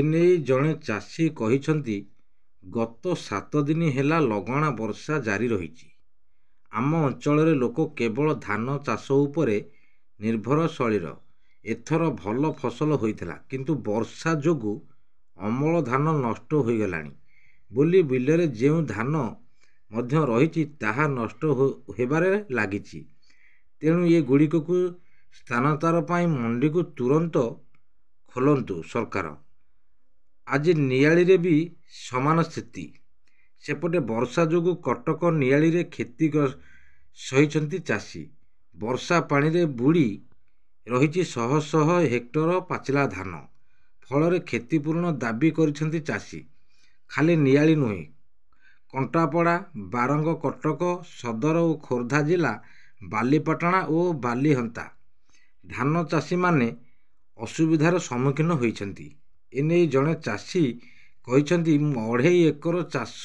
ଏନେଇ ଜଣେ ଚାଷୀ କହିଛନ୍ତି, ଗତ 7 ଦିନ ହେଲା ଲଗାଣ ବର୍ଷା ଜାରି ରହିଛି। ଆମ ଅଞ୍ଚଳରେ ଲୋକ କେବଳ ଧାନ ଚାଷ ଉପରେ ନିର୍ଭରଶୀଳ। ଏଥର ଭଲ ଫସଲ ହୋଇଥିଲା, କିନ୍ତୁ ବର୍ଷା ଯୋଗୁଁ ଅମଳ ଧାନ ନଷ୍ଟ ହୋଇଗଲାଣି ବୋଲି ବିଲରେ ଯେଉଁ ଧାନ ମଧ୍ୟ ରହିଛି ତାହା ନଷ୍ଟ ହେବାରେ ଲାଗିଛି। ତେଣୁ ଏଗୁଡ଼ିକୁ ସ୍ଥାନାନ୍ତର ପାଇଁ ମଣ୍ଡିକୁ ତୁରନ୍ତ ଖୋଲନ୍ତୁ ସରକାର। ଆଜି ନିଆଳିରେ ବି ସମାନ ସ୍ଥିତି। ସେପଟେ ବର୍ଷା ଯୋଗୁଁ କଟକ ନିଆଳିରେ କ୍ଷତି ସହିଛନ୍ତି ଚାଷୀ। ବର୍ଷା ପାଣିରେ ବୁଡ଼ି ରହିଛି ଶହ ଶହ ହେକ୍ଟର ପାଚିଲା ଧାନ। ଫଳରେ କ୍ଷତିପୂରଣ ଦାବି କରିଛନ୍ତି ଚାଷୀ। ଖାଲି ନିଆଳି ନୁହେଁ, କଣ୍ଟାପଡ଼ା, ବାରଙ୍ଗ, କଟକ ସଦର ଓ ଖୋର୍ଦ୍ଧା ଜିଲ୍ଲା ବାଲିପାଟଣା ଓ ବାଲିହନ୍ତା ଧାନ ଚାଷୀମାନେ ଅସୁବିଧାର ସମ୍ମୁଖୀନ ହୋଇଛନ୍ତି। ଏନେଇ ଜଣେ ଚାଷୀ କହିଛନ୍ତି, ମୁଁ 2.5 ଏକର ଚାଷ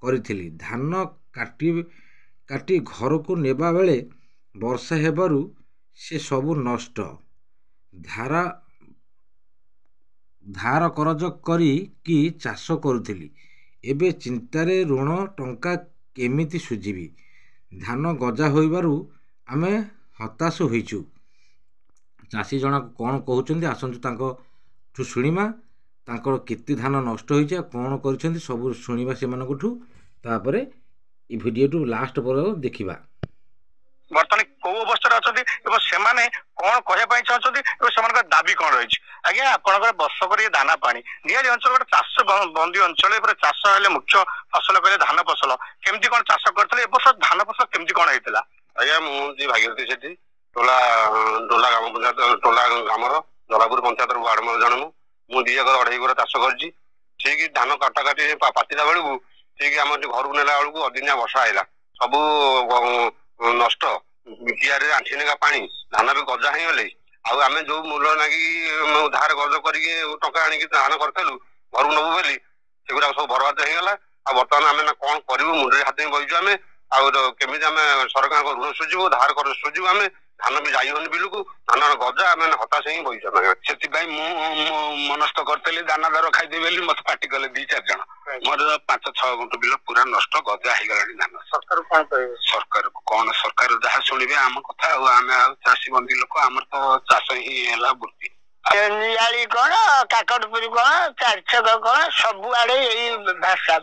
କରିଥିଲି। ଧାନ କାଟି ଘରକୁ ନେବା ବେଳେ ବର୍ଷା ହେବାରୁ ସେ ସବୁ ନଷ୍ଟ। ଧାର କରଜ କରି କି ଚାଷ କରୁଥିଲି। ଏବେ ଚିନ୍ତାରେ, ଋଣ ଟଙ୍କା କେମିତି ସୁଝିବି। ଧାନ ଗଜା ହୋଇବାରୁ ଆମେ ହତାଶ ହୋଇଛୁ। ଚାଷୀ ଜଣକ କ'ଣ କହୁଛନ୍ତି ଆସନ୍ତୁ ତାଙ୍କଠୁ ଶୁଣିବା। ତାଙ୍କର କେତେ ଧାନ ନଷ୍ଟ ହୋଇଛି ଆଉ କ'ଣ କରିଛନ୍ତି ସବୁ ଶୁଣିବା ସେମାନଙ୍କଠୁ। ତାପରେ ଏ ଭିଡ଼ିଓଟି ଲାଷ୍ଟ ପର୍ଯ୍ୟନ୍ତ ଦେଖିବା। ବର୍ତ୍ତମାନ କୋଉ ଅବସ୍ଥାରେ ଅଛନ୍ତି ଏବଂ ସେମାନେ କ'ଣ କହିବା ପାଇଁ ଚାହୁଁଛନ୍ତି ଏବଂ ସେମାନଙ୍କର ଦାବି କ'ଣ ରହିଛି। ଆଜ୍ଞା, ଆପଣଙ୍କର ବର୍ଷକରେ ଦାନା ପାଣି ନିଆଳି ଅଞ୍ଚଳ ଗୋଟେ ଚାଷ ବନ୍ଦୀ ଅଞ୍ଚଳ। ଏପଟେ ଚାଷ ହେଲେ ମୁଖ୍ୟ ଫସଲ କହିଲେ ଧାନ ଫସଲ। କେମିତି କ'ଣ ଚାଷ କରିଥିଲେ, ଏ ବର୍ଷ ଧାନ ଫସଲ କେମିତି କ'ଣ ହେଇଥିଲା? ଆଜ୍ଞା, ମୁଁ ଯେ ଭାଗୀରଥୀ ସେଠି ଟୋଲା ଗ୍ରାମ ପଞ୍ଚାୟତ, ଟୋଲା ଗ୍ରାମର ଜଲାପୁର ପଞ୍ଚାୟତର ୱାର୍ଡ ମେମ୍ବର ଜଣେ। ମୁଁ 2 ଏକର 2.5 ଏକର ଚାଷ କରିଛି। ଠିକ ଧାନ କାଟି ପାଚିଲା ବେଳକୁ, ଠିକ ଆମର ଘରକୁ ନେଲା ବେଳକୁ ଅଦିନିଆ ବର୍ଷା ହେଇଲା। ସବୁ ନଷ୍ଟ। କିଆରିରେ ଆଣ୍ଠିଏ ନେଖା ପାଣି, ଧାନ ବି ଗଜା ହେଇଗଲେ। ଆଉ ଆମେ ଯୋଉ ମୂଲ ନାଗି ଧାର କରଜ କରିକି ଟଙ୍କା ଆଣିକି ଧାନ କରିଥିଲୁ ଘରକୁ ନବୁ ବୋଲି, ସେଗୁଡା ସବୁ ବରବାଦ ହେଇଗଲା। ଆଉ ବର୍ତ୍ତମାନ ଆମେ କ'ଣ କରିବୁ, ମୁଣ୍ଡରେ ହାତ ହିଁ ବହିଛୁ ଆମେ। ଆଉ କେମିତି ଆମେ ସରକାରଙ୍କ ଋଣ ସୁଝିବୁ, ଧାର କରଜ ସୁଝିବୁ। ଆମେ ଧାନ ବି ଯାଇ ହଉନି ବିଲକୁ, ଧାନ ଗଜା, ଆମେ ହତାଶ ହିଁ ବହିଛୁ। ସେଥିପାଇଁ ମୁଁ ମନସ୍ଥ କରିଥିଲି ଦାନା ଦର ଖାଇଦେବି ବୋଲି। ମତେ ପାଟି କଲେ 2-4 ଜଣ। ମୋର 5-6 ଗୁଣ୍ଠ ବିଲ ପୁରା ନଷ୍ଟ, ଗଜା ହେଇଗଲାଣି ଧାନ। ସରକାର କ'ଣ କହିବେ? ସରକାରକୁ କ'ଣ, ସରକାର ଯାହା ଶୁଣିବେ ଆମ କଥା। ଆଉ ଆମେ ଆଉ ଚାଷୀ ବନ୍ଦୀ ଲୋକ, ଆମର ତ ଚାଷ ହିଁ ହେଲା ବୃତ୍ତି। ନିଆଳି କ'ଣ, କାକଟପୁର କ'ଣ, ଚାରିଛକ କ'ଣ, ସବୁଆଡେ ଏଇ ଭାଷା।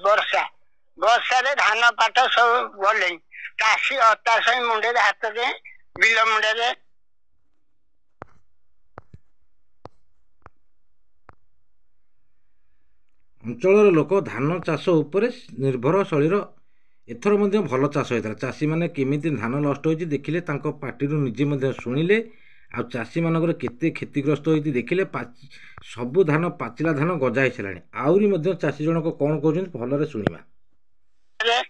ବର୍ଷାରେ ଧାନ ପାଟ ସବୁ ଗଲେ ଚାଷୀ ହତାଶ ହେଇ ମୁଣ୍ଡରେ ହାତ ଦେଇ ବିଲ ମୁଣ୍ଡରେ। ଅଞ୍ଚଳର ଲୋକ ଧାନ ଚାଷ ଉପରେ ନିର୍ଭରଶୀଳ। ଏଥର ମଧ୍ୟ ଭଲ ଚାଷ ହୋଇଥିଲା। ଚାଷୀମାନେ କେମିତି ଧାନ ନଷ୍ଟ ହୋଇଛି ଦେଖିଲେ, ତାଙ୍କ ପାଟିରୁ ନିଜେ ମଧ୍ୟ ଶୁଣିଲେ। ଆଉ ଚାଷୀମାନଙ୍କର କେତେ କ୍ଷତିଗ୍ରସ୍ତ ହୋଇଛି ଦେଖିଲେ। ସବୁ ଧାନ ପାଚିଲା ଧାନ ଗଜା ହେଇସାରିଲାଣି। ଆହୁରି ମଧ୍ୟ ଚାଷୀ ଜଣକ କ'ଣ କହୁଛନ୍ତି ଭଲରେ ଶୁଣିବା।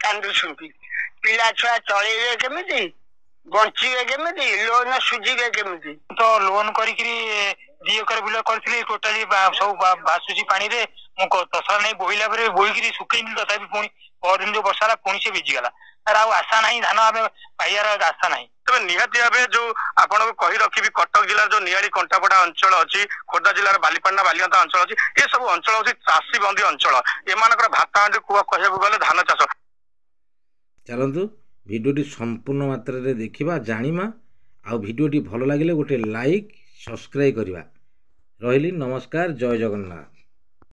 କାନ୍ଦୁଛନ୍ତି, ପିଲା ଛୁଆ ଚଳେଇବେ କେମିତି, ବଞ୍ଚିବେ କେମିତି, ଲୋନ ସୁଝିବେ କେମିତି। ତ ଲୋନ କରିକିରି 2 ଏକର ବିଲ କରିଥିଲି। ଟୋଟାଲି ସବୁ ଭାସୁଛି ପାଣିରେ। ମୁଁ ତସଲା ନେଇ ବୋହିଲା ପରେ ବୋହିକିରି ଶୁଖେଇଲି, ତଥାପି ପୁଣି ପରଦିନ ଯୋଉ ବର୍ଷା ହେଲା ପୁଣି ସେ ଭିଜିଗଲା। ତାର ଆଉ ଆଶା ନାହିଁ, ଧାନ ଆମେ ପାଇବାର ଆଶା ନାହିଁ। ତେବେ ନିହାତି ଭାବେ ଯୋଉ ଆପଣଙ୍କୁ କହି ରଖିବି, କଟକ ଜିଲ୍ଲାର ଯୋଉ ନିଆଳି କଣ୍ଟାପଡ଼ା ଅଞ୍ଚଳ ଅଛି, ଖୋର୍ଦ୍ଧା ଜିଲ୍ଲାର ବାଲିପାଟଣା ବାଲିହନ୍ତା ଅଞ୍ଚଳ ଅଛି, ଏ ସବୁ ଅଞ୍ଚଳ ହଉଛି ଚାଷୀ ବନ୍ଦୀ ଅଞ୍ଚଳ। ଏମାନଙ୍କର ଭାତ ହାଣ୍ଡି କୁହ କହିବାକୁ ଗଲେ ଧାନ ଚାଷ। ଚାଲନ୍ତୁ ଭିଡ଼ିଓଟି ସମ୍ପୂର୍ଣ୍ଣ ମାତ୍ରାରେ ଦେଖିବା, ଜାଣିବା। ଆଉ ଭିଡ଼ିଓଟି ଭଲ ଲାଗିଲେ ଗୋଟେ ଲାଇକ୍, ସବସ୍କ୍ରାଇବ୍ କରିବା। ରହିଲି, ନମସ୍କାର, ଜୟ ଜଗନ୍ନାଥ।